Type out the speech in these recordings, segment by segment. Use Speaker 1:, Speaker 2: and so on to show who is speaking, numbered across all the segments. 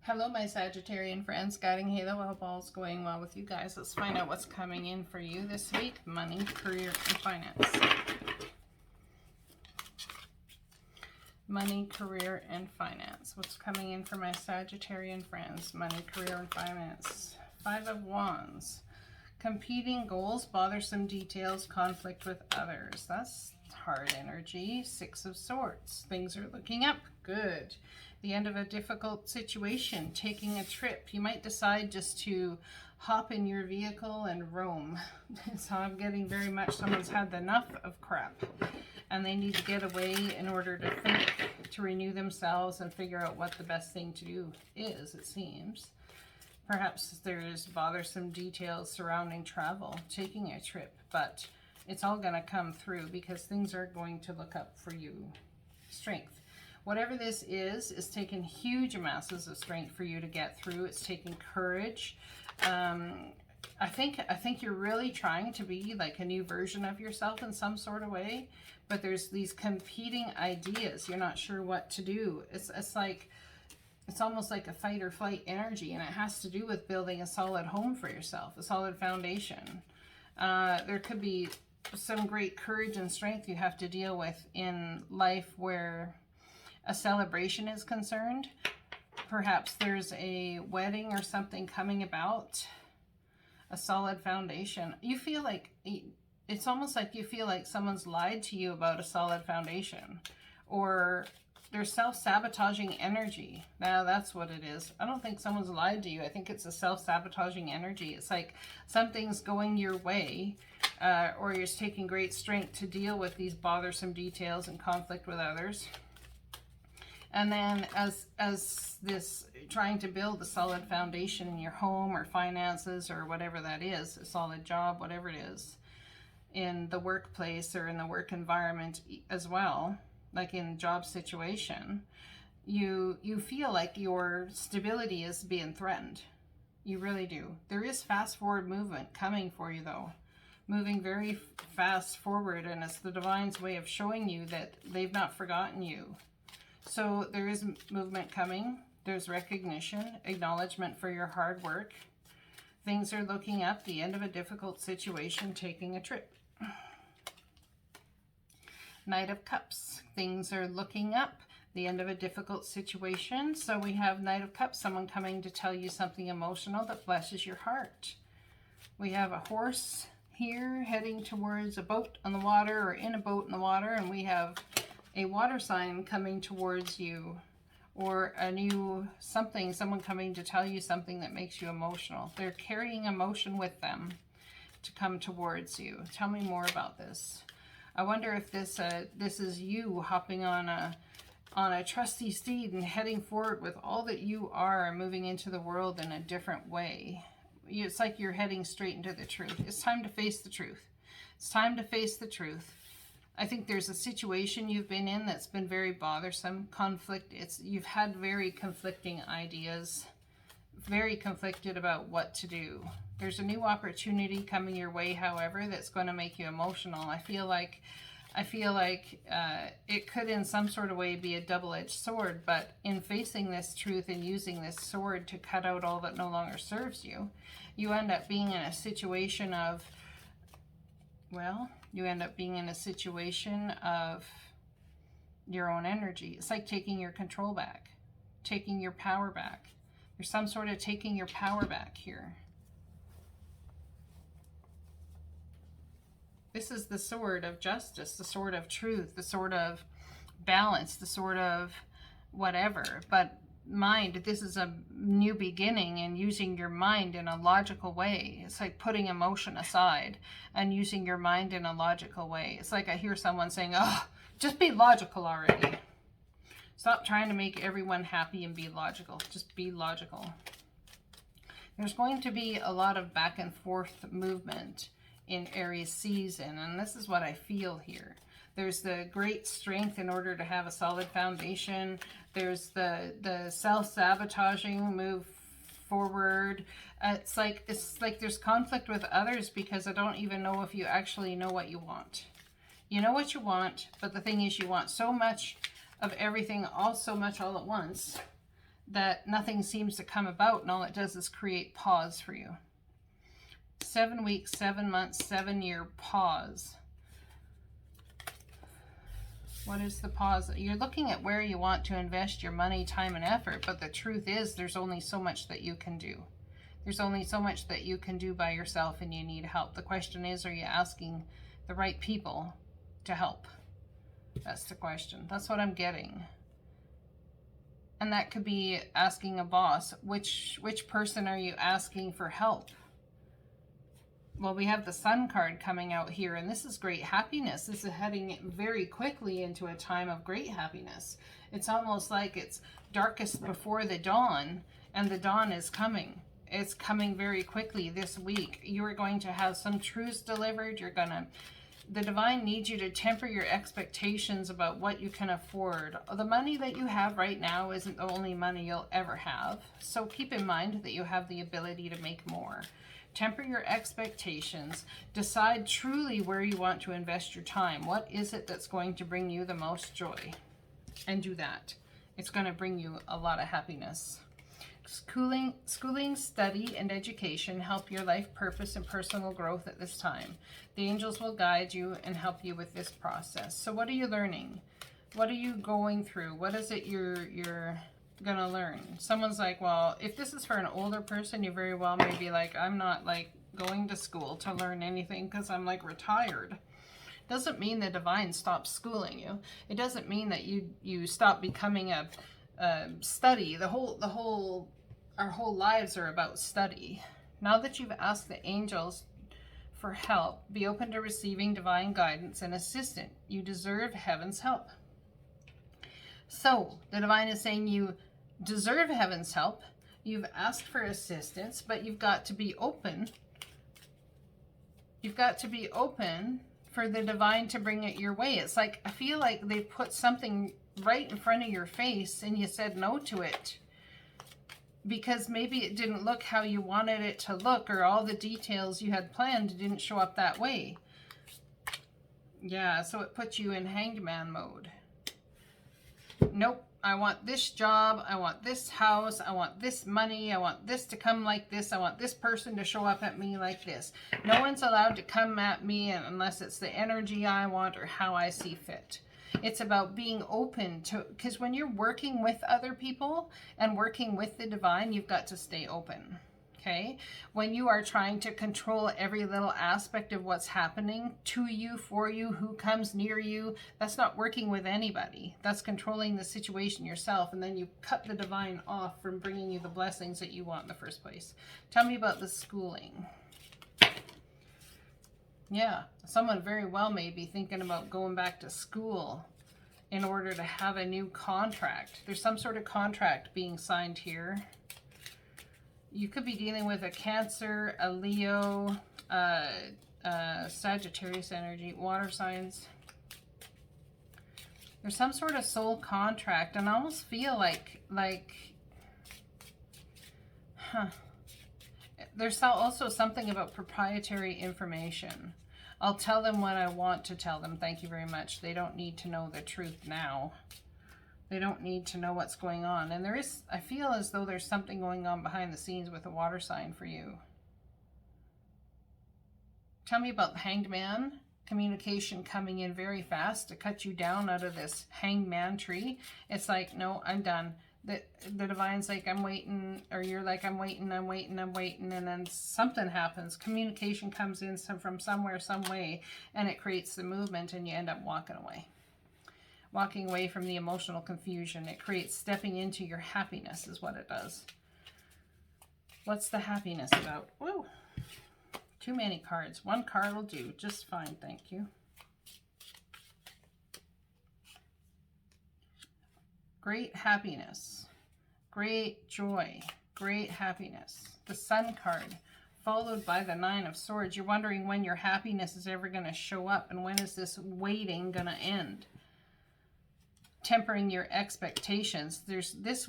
Speaker 1: Hello, my Sagittarian friends. Guiding Halo. I hope all's going well with you guys. Let's find out what's coming in for you this week. Money, career, and finance. Money, career, and finance. What's coming in for my Sagittarian friends? Money, career, and finance. Five of Wands. Competing goals, bothersome details, conflict with others. That's hard energy. Six of Swords. Things are looking up. Good. The end of a difficult situation. Taking a trip. You might decide just to hop in your vehicle and roam. So I'm getting very much someone's had enough of crap. And they need to get away in order to think, to renew themselves and figure out what the best thing to do is, it seems. Perhaps there's bothersome details surrounding travel, taking a trip, but it's all going to come through because things are going to look up for you. Strength. Whatever this is taking huge masses of strength for you to get through. It's taking courage. I think you're really trying to be like a new version of yourself in some sort of way, but there's these competing ideas. You're not sure what to do. It's almost like a fight or flight energy, and it has to do with building a solid home for yourself, a solid foundation. There could be some great courage and strength you have to deal with in life where a celebration is concerned. Perhaps there's a wedding or something coming about, a solid foundation. You feel like, it's almost like you feel like someone's lied to you about a solid foundation, or there's self-sabotaging energy. Now that's what it is. I don't think someone's lied to you. I think it's a self-sabotaging energy. It's like something's going your way, or you're just taking great strength to deal with these bothersome details and conflict with others. And then as this trying to build a solid foundation in your home or finances or whatever that is, a solid job, whatever it is, in the workplace or in the work environment as well, like in job situation, you feel like your stability is being threatened. You really do. There is fast forward movement coming for you though. Moving very fast forward, and it's the divine's way of showing you that they've not forgotten you. So there is movement coming. There's recognition, acknowledgement for your hard work. Things are looking up, the end of a difficult situation, taking a trip. Knight of Cups. Things are looking up, the end of a difficult situation. So we have Knight of Cups, someone coming to tell you something emotional that blesses your heart. We have a horse here heading towards a boat on the water, or in a boat in the water, and we have a water sign coming towards you, or a new something, someone coming to tell you something that makes you emotional. They're carrying emotion with them to come towards you. Tell me more about this. I wonder if this is you hopping on a trusty steed and heading forward with all that you are and moving into the world in a different way. It's like you're heading straight into the truth. It's time to face the truth. It's time to face the truth. I think there's a situation you've been in that's been very bothersome, conflict. You've had very conflicting ideas, very conflicted about what to do. There's a new opportunity coming your way, however, that's going to make you emotional. I feel like it could in some sort of way be a double-edged sword, but in facing this truth and using this sword to cut out all that no longer serves you, you end up being in a situation of, well, you end up being in a situation of your own energy. It's like taking your control back, taking your power back. There's some sort of taking your power back here. This is the sword of justice, the sword of truth, the sword of balance, the sword of whatever. But mind, this is a new beginning, and using your mind in a logical way. It's like putting emotion aside and using your mind in a logical way. It's like I hear someone saying, oh, just be logical already. Stop trying to make everyone happy and be logical. Just be logical. There's going to be a lot of back and forth movement in Aries season, and this is what I feel here. There's the great strength in order to have a solid foundation. There's the self-sabotaging move forward. It's like there's conflict with others because I don't even know if you actually know what you want. You know what you want, but the thing is you want so much of everything all so much all at once that nothing seems to come about, and all it does is create pause for you. 7 weeks, 7 months, 7-year pause. What is the pause? You're looking at where you want to invest your money, time, and effort, but the truth is there's only so much that you can do. There's only so much that you can do by yourself, and you need help. The question is, are you asking the right people to help? That's the question. That's what I'm getting. And that could be asking a boss. Which person are you asking for help? Well, we have the Sun card coming out here, and this is great happiness. This is heading very quickly into a time of great happiness. It's almost like it's darkest before the dawn, and the dawn is coming. It's coming very quickly this week. You are going to have some truths delivered. The divine needs you to temper your expectations about what you can afford. The money that you have right now isn't the only money you'll ever have. So keep in mind that you have the ability to make more. Temper your expectations. Decide truly where you want to invest your time. What is it that's going to bring you the most joy? And do that. It's going to bring you a lot of happiness. Schooling, study, and education help your life purpose and personal growth at this time. The angels will guide you and help you with this process. So what are you learning? What are you going through? What is it you're gonna learn? Someone's like, well, if this is for an older person, you very well may be like, I'm not like going to school to learn anything because I'm like retired. Doesn't mean the divine stops schooling you. It doesn't mean that you stop becoming a study. Our whole lives are about study. Now that you've asked the angels for help, be open to receiving divine guidance and assistance. You deserve heaven's help. So the divine is saying you deserve heaven's help. You've asked for assistance, but you've got to be open. You've got to be open for the divine to bring it your way. It's like, I feel like they put something right in front of your face and you said no to it because maybe it didn't look how you wanted it to look, or all the details you had planned didn't show up that way. Yeah, so it puts you in hanged man mode. Nope, I want this job, I want this house, I want this money, I want this to come like this, I want this person to show up at me like this. No one's allowed to come at me unless it's the energy I want or how I see fit. It's about being open to, because when you're working with other people and working with the divine, you've got to stay open. Okay? When you are trying to control every little aspect of what's happening to you, for you, who comes near you, that's not working with anybody. That's controlling the situation yourself, and then you cut the divine off from bringing you the blessings that you want in the first place. Tell me about the schooling. Yeah, someone very well may be thinking about going back to school in order to have a new contract. There's some sort of contract being signed here. You could be dealing with a Cancer, a Leo, Sagittarius energy, water signs. There's some sort of soul contract, and I almost feel like there's also something about proprietary information. I'll tell them what I want to tell them. Thank you very much. They don't need to know the truth now. They don't need to know what's going on. And I feel as though there's something going on behind the scenes with a water sign for you. Tell me about the Hanged Man. Communication coming in very fast to cut you down out of this Hanged Man tree. It's like, no, I'm done. The divine's like, I'm waiting, or you're like, I'm waiting, and then something happens. Communication comes in from somewhere, some way, and it creates the movement, and you end up walking away. Walking away from the emotional confusion. It creates stepping into your happiness is what it does. What's the happiness about? Woo! Too many cards. One card will do just fine, thank you. Great happiness, great joy, great happiness. The Sun card, followed by the Nine of Swords. You're wondering when your happiness is ever going to show up, and when is this waiting going to end? Tempering your expectations. This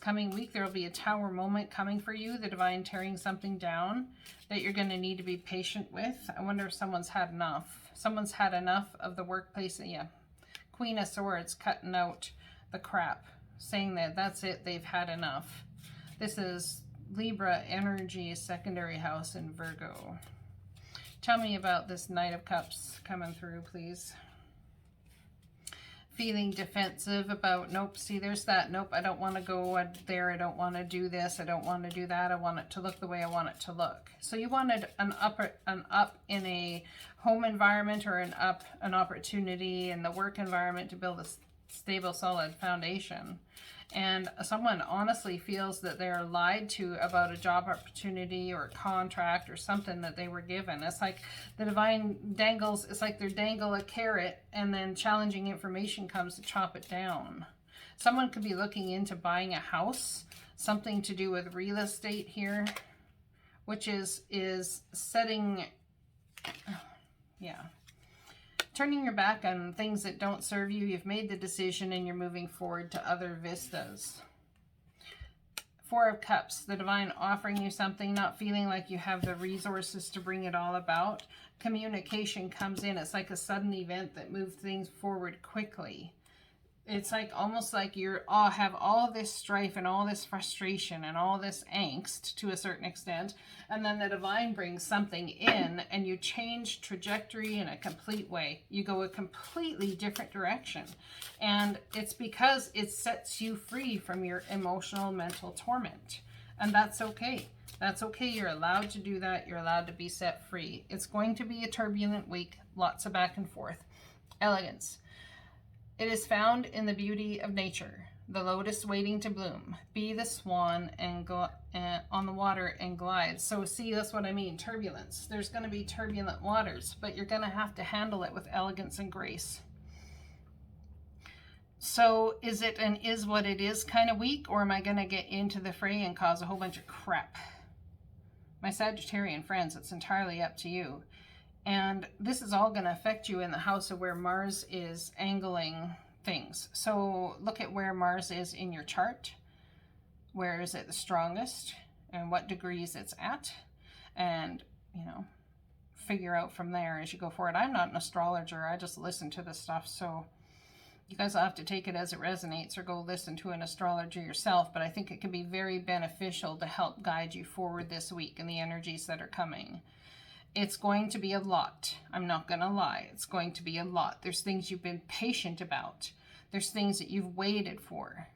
Speaker 1: coming week, there will be a Tower moment coming for you, the divine tearing something down that you're going to need to be patient with. I wonder if someone's had enough. Someone's had enough of the workplace. Yeah. Queen of Swords, cutting out the crap. saying that that's it, they've had enough. This is Libra energy, secondary house in Virgo. Tell me about this Knight of Cups coming through, please. Feeling defensive about, nope, see there's that, nope, I don't want to go there, I don't want to do this, I don't want to do that, I want it to look the way I want it to look. So you wanted an up in a home environment, or an opportunity in the work environment to build a stable, solid foundation. And someone honestly feels that they're lied to about a job opportunity or a contract or something that they were given. It's like the divine dangles, it's like they dangle a carrot and then challenging information comes to chop it down. Someone could be looking into buying a house, something to do with real estate here, which is setting, yeah, turning your back on things that don't serve you. You've made the decision and you're moving forward to other vistas. Four of Cups, the divine offering you something, not feeling like you have the resources to bring it all about. Communication comes in. It's like a sudden event that moves things forward quickly. It's like almost like you have all this strife and all this frustration and all this angst to a certain extent, and then the divine brings something in and you change trajectory in a complete way. You go a completely different direction, and it's because it sets you free from your emotional mental torment, and that's okay. That's okay. You're allowed to do that. You're allowed to be set free. It's going to be a turbulent week, lots of back and forth. Elegance. It is found in the beauty of nature, the lotus waiting to bloom. Be the swan and go on the water and glide. So see, that's what I mean, turbulence. There's going to be turbulent waters, but you're going to have to handle it with elegance and grace. So is it an is what it is kind of week, or am I going to get into the fray and cause a whole bunch of crap? My Sagittarian friends, it's entirely up to you. And this is all going to affect you in the house of where Mars is angling things. So look at where Mars is in your chart. Where is it the strongest? And what degrees it's at. And, you know, figure out from there as you go forward. I'm not an astrologer. I just listen to this stuff. So you guys will have to take it as it resonates or go listen to an astrologer yourself. But I think it can be very beneficial to help guide you forward this week and the energies that are coming. It's going to be a lot. I'm not going to lie. It's going to be a lot. There's things you've been patient about. There's things that you've waited for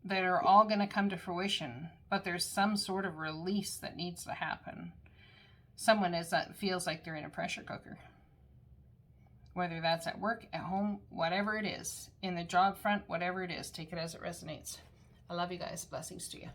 Speaker 1: that are all going to come to fruition, but there's some sort of release that needs to happen. Someone feels like they're in a pressure cooker. Whether that's at work, at home, whatever it is, in the job front, whatever it is, take it as it resonates. I love you guys. Blessings to you.